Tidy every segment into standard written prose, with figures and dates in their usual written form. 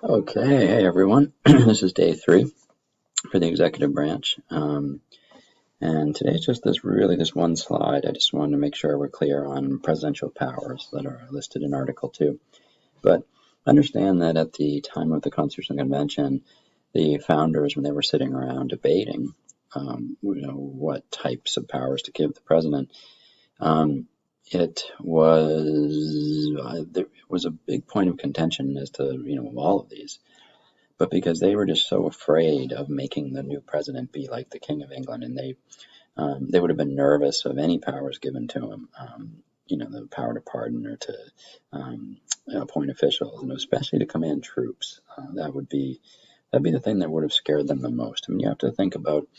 Okay, hey everyone. This is day three for the executive branch. And today's just this one slide. I just wanted to make sure we're clear on presidential powers that are listed in Article 2. But understand that at the time of the Constitutional Convention, the founders, when they were sitting around debating, what types of powers to give the president, um, there was a big point of contention as to all of these. But because they were just so afraid of making the new president be like the King of England, and they would have been nervous of any powers given to him, the power to pardon or to appoint officials, and especially to command troops. That'd be the thing that would have scared them the most. I mean, you have to think about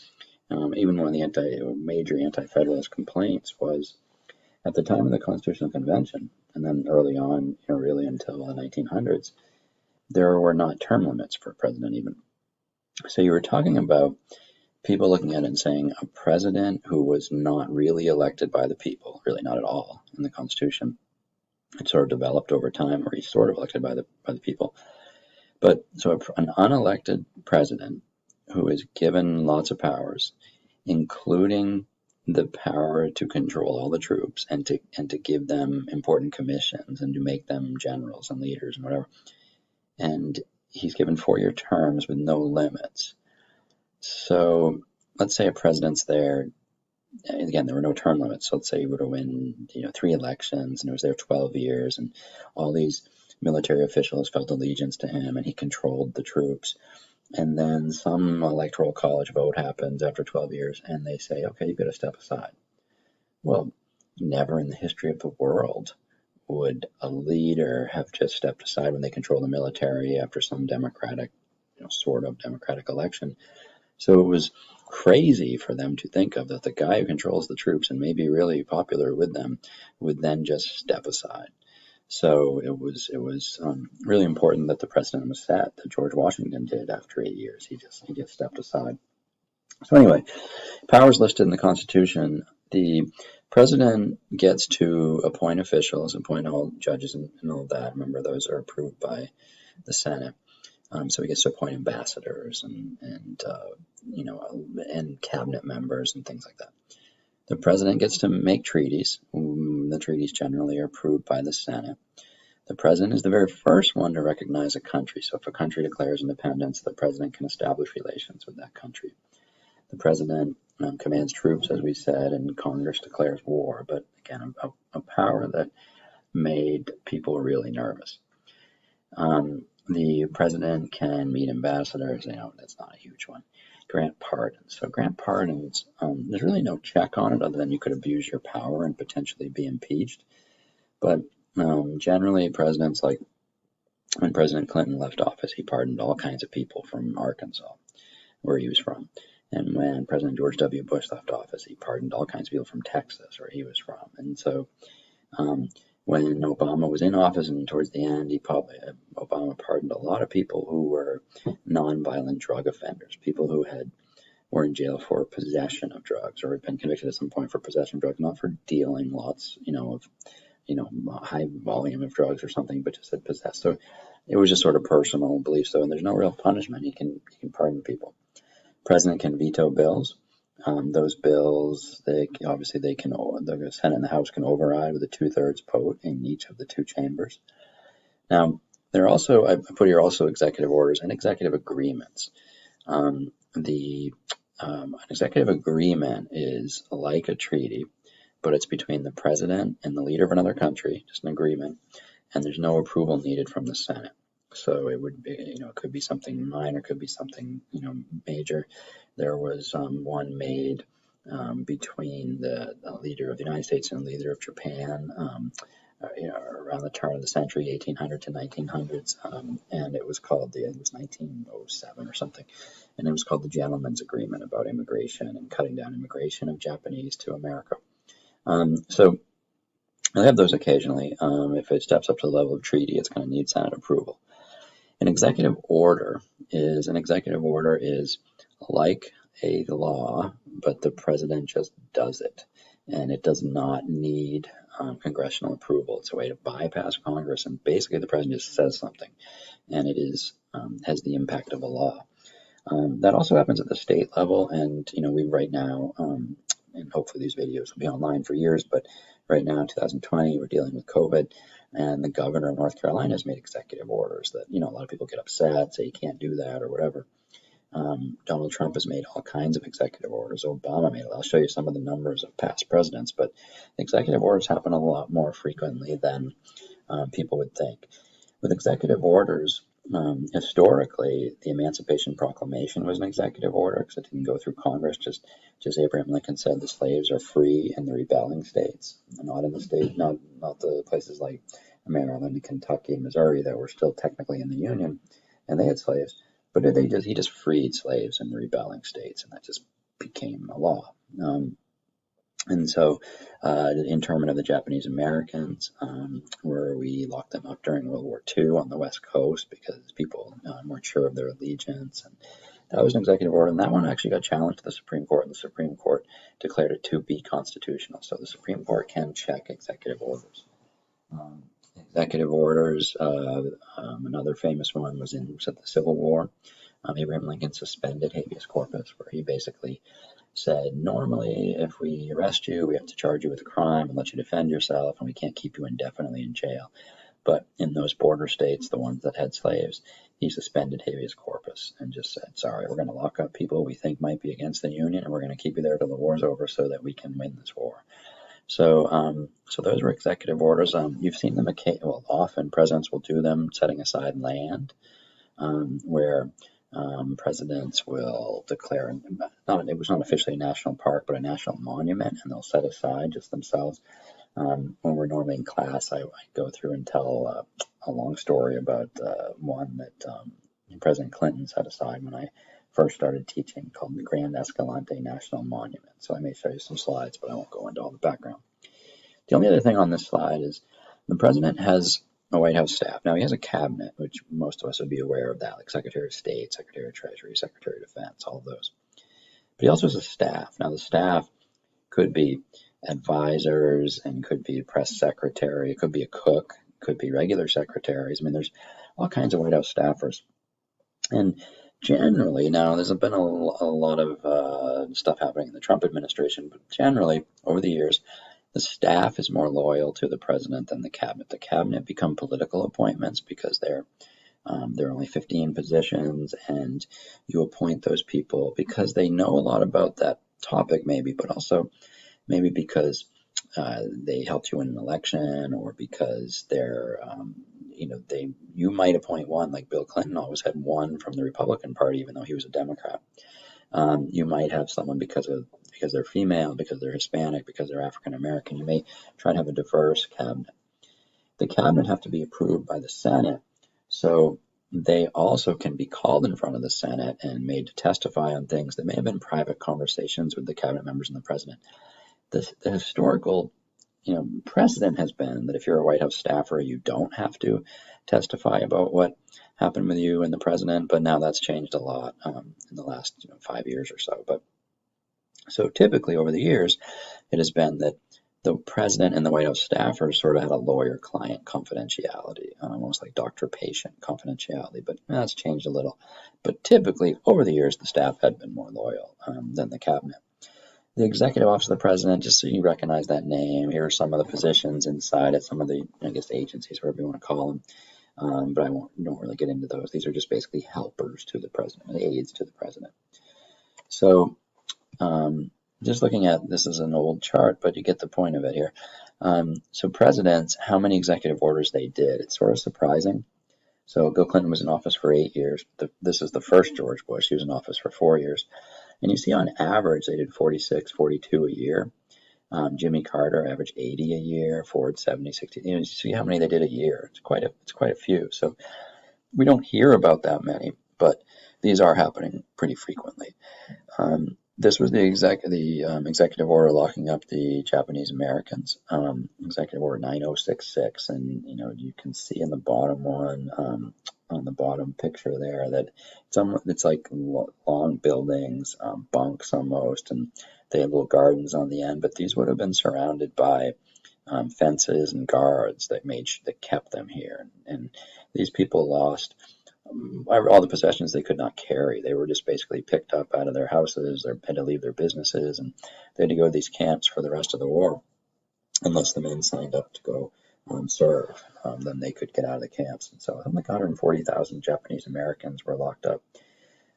even one of the major anti-federalist complaints was at the time of the Constitutional Convention, and then early on, really until the 1900s, there were not term limits for a president even. So you were talking about people looking at it and saying a president who was not really elected by the people, really not at all in the Constitution. It sort of developed over time, or he's sort of elected by the people. But so an unelected president who is given lots of powers, including the power to control all the troops and to give them important commissions and to make them generals and leaders and whatever. And he's given 4-year terms with no limits. So let's say a president's there. Again, there were no term limits. So let's say he were to win, 3 elections, and he was there 12 years, and all these military officials felt allegiance to him, and he controlled the troops. And then some electoral college vote happens after 12 years, and they say, okay, you've got to step aside. Well, never in the history of the world would a leader have just stepped aside when they control the military after some democratic, sort of democratic election. So it was crazy for them to think of that the guy who controls the troops and may be really popular with them would then just step aside. So it was really important that the precedent was set that George Washington did after 8 years. He just stepped aside. So anyway, powers listed in the Constitution. The president gets to appoint officials, appoint all judges and all of that. Remember, those are approved by the Senate. So he gets to appoint ambassadors and cabinet members and things like that. The president gets to make treaties. The treaties generally are approved by the Senate. The president is the very first one to recognize a country. So if a country declares independence, the president can establish relations with that country. The president commands troops, as we said, and Congress declares war. But again, a power that made people really nervous. The president can meet ambassadors. That's not a huge one. Grant pardons. So grant pardons, there's really no check on it other than you could abuse your power and potentially be impeached. But generally, presidents, like when President Clinton left office, he pardoned all kinds of people from Arkansas, where he was from. And when President George W. Bush left office, he pardoned all kinds of people from Texas, where he was from. And so when Obama was in office and towards the end, Obama pardoned a lot of people who were nonviolent drug offenders, people who were in jail for possession of drugs or had been convicted at some point for possession of drugs, not for dealing lots, of high volume of drugs or something, but just had possessed. So it was just sort of personal belief. So, and there's no real punishment. He can pardon people. President can veto bills. Those bills, the Senate and the House can override with a 2/3 vote in each of the 2 chambers. Now, I put here also executive orders and executive agreements. An executive agreement is like a treaty, but it's between the president and the leader of another country, just an agreement, and there's no approval needed from the Senate. So it would be, it could be something minor, could be something, major. There was one made between the leader of the United States and the leader of Japan, around the turn of the century, 1800 to 1900s, and it was called it was 1907 or something, and it was called the Gentleman's Agreement about immigration and cutting down immigration of Japanese to America. So I have those occasionally. If it steps up to the level of treaty, it's going to need Senate approval. An executive order is like a law, but the president just does it, and it does not need congressional approval. It's a way to bypass Congress, and basically the president just says something. and it is has the impact of a law. That also happens at the state level, and we right now, and hopefully these videos will be online for years, but right now in 2020 we're dealing with COVID, and the governor of North Carolina has made executive orders that a lot of people get upset, say you can't do that or whatever. Donald Trump has made all kinds of executive orders. Obama made it. I'll show you some of the numbers of past presidents, but executive orders happen a lot more frequently than people would think. With executive orders, historically, the Emancipation Proclamation was an executive order because it didn't go through Congress. Just Abraham Lincoln said the slaves are free in the rebelling states, not in the state, not the places like Maryland, Kentucky, and Missouri that were still technically in the Union, and they had slaves. But he just freed slaves in the rebelling states, and that just became a law. And so the internment of the Japanese Americans, where we locked them up during World War II on the West Coast because people weren't sure of their allegiance. And that was an executive order, and that one actually got challenged to the Supreme Court, and the Supreme Court declared it to be constitutional. So the Supreme Court can check executive orders. Executive orders, another famous one was in the Civil War. Abraham Lincoln suspended habeas corpus, where he basically said, normally, if we arrest you, we have to charge you with a crime and let you defend yourself, and we can't keep you indefinitely in jail. But in those border states, the ones that had slaves, he suspended habeas corpus and just said, sorry, we're going to lock up people we think might be against the Union, and we're going to keep you there till the war's over so that we can win this war. So those were executive orders. You've seen them often. Presidents will do them, setting aside land, where presidents will declare, it was not officially a national park, but a national monument, and they'll set aside just themselves. When we're normally in class, I go through and tell a long story about one that President Clinton set aside when I first started teaching, called the Grand Escalante National Monument. So I may show you some slides, but I won't go into all the background. The only other thing on this slide is the president has a White House staff. Now, he has a cabinet, which most of us would be aware of that, like Secretary of State, Secretary of Treasury, Secretary of Defense, all of those. But he also has a staff. Now, the staff could be advisors and could be a press secretary, it could be a cook, it could be regular secretaries. I mean, there's all kinds of White House staffers. And generally, now there's been a lot of stuff happening in the Trump administration, but generally, over the years, the staff is more loyal to the president than the cabinet. The cabinet become political appointments because there are only 15 positions, and you appoint those people because they know a lot about that topic, maybe, but also maybe because they helped you in an election, or because they're, you might appoint one, like Bill Clinton always had one from the Republican Party, even though he was a Democrat. You might have someone because they're female, because they're Hispanic, because they're African American. You may try to have a diverse cabinet. The cabinet have to be approved by the Senate, so they also can be called in front of the Senate and made to testify on things that may have been private conversations with the cabinet members and the president. The historical precedent has been that if you're a White House staffer, you don't have to testify about what happened with you and the president, but now that's changed a lot in the last 5 years or so. But so typically over the years, it has been that the president and the White House staffers sort of had a lawyer-client confidentiality, almost like doctor-patient confidentiality, but that's changed a little. But typically, over the years, the staff had been more loyal than the cabinet. The Executive Office of the President, just so you recognize that name, here are some of the positions inside it, some of the, agencies, whatever you want to call them, but don't really get into those. These are just basically helpers to the president, aides to the president. So just looking at, this is an old chart, but you get the point of it here. So presidents, how many executive orders they did, it's sort of surprising. So Bill Clinton was in office for 8 years. This is the first George Bush. He was in office for 4 years. And you see on average, they did 46, 42 a year. Jimmy Carter averaged 80 a year, Ford 70, 60. You see how many they did a year. It's quite a few. So we don't hear about that many, but these are happening pretty frequently. This was the executive order locking up the Japanese Americans, Executive Order 9066, and you can see in the bottom one, on the bottom picture there, that it's like long buildings, bunks almost, and they have little gardens on the end. But these would have been surrounded by fences and guards that kept them here, and these people lost all the possessions they could not carry. They were just basically picked up out of their houses. They had to leave their businesses, and they had to go to these camps for the rest of the war. Unless the men signed up to go serve, then they could get out of the camps. And so like 140,000 Japanese Americans were locked up.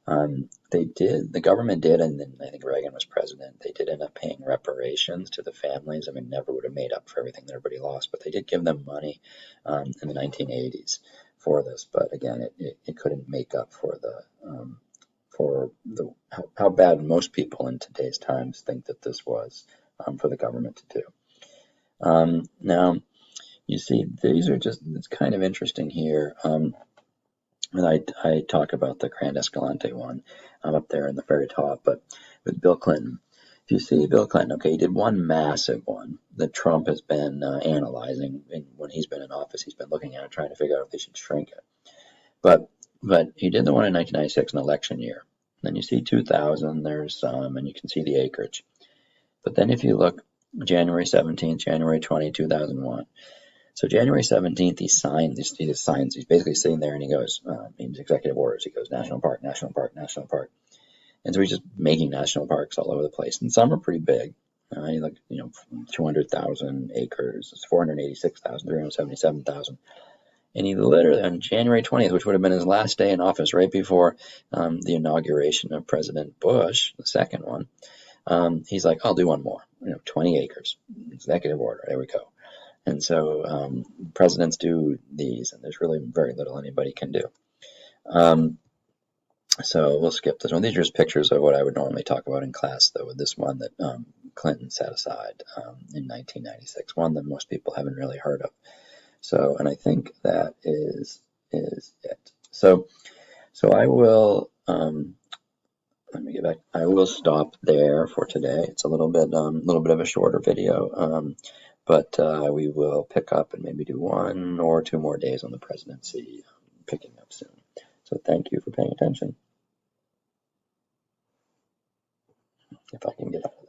The government did, and then I think Reagan was president, they did end up paying reparations to the families. I mean, never would have made up for everything that everybody lost, but they did give them money in the 1980s for this. But again, it couldn't make up for how bad most people in today's times think that this was for the government to do. Now, you see, these are just, it's kind of interesting here. And I talk about the Grand Escalante one up there in the very top, but with Bill Clinton, if you see Bill Clinton, okay, he did one massive one that Trump has been analyzing, and when he's been in office, he's been looking at it, trying to figure out if they should shrink it. But he did the one in 1996, an election year. And then you see 2000, there's and you can see the acreage. But then if you look January 17th, January 20, 2001. So January 17th, he just signs, he's basically sitting there and he goes, means executive orders. He goes, national park, national park, national park. And so he's just making national parks all over the place. And some are pretty big. You look, 200,000 acres, it's 486,000, 377,000. And he literally, on January 20th, which would have been his last day in office, right before the inauguration of President Bush, the second one, he's like, I'll do one more, 20 acres, executive order, there we go. And so presidents do these, and there's really very little anybody can do. So we'll skip this one. These are just pictures of what I would normally talk about in class, though, with this one that Clinton set aside in 1996, one that most people haven't really heard of. So, and I think that is it. So I will, let me get back. I will stop there for today. It's a little bit of a shorter video. But we will pick up and maybe do 1 or 2 more days on the presidency, picking up soon. So thank you for paying attention. If I can get out of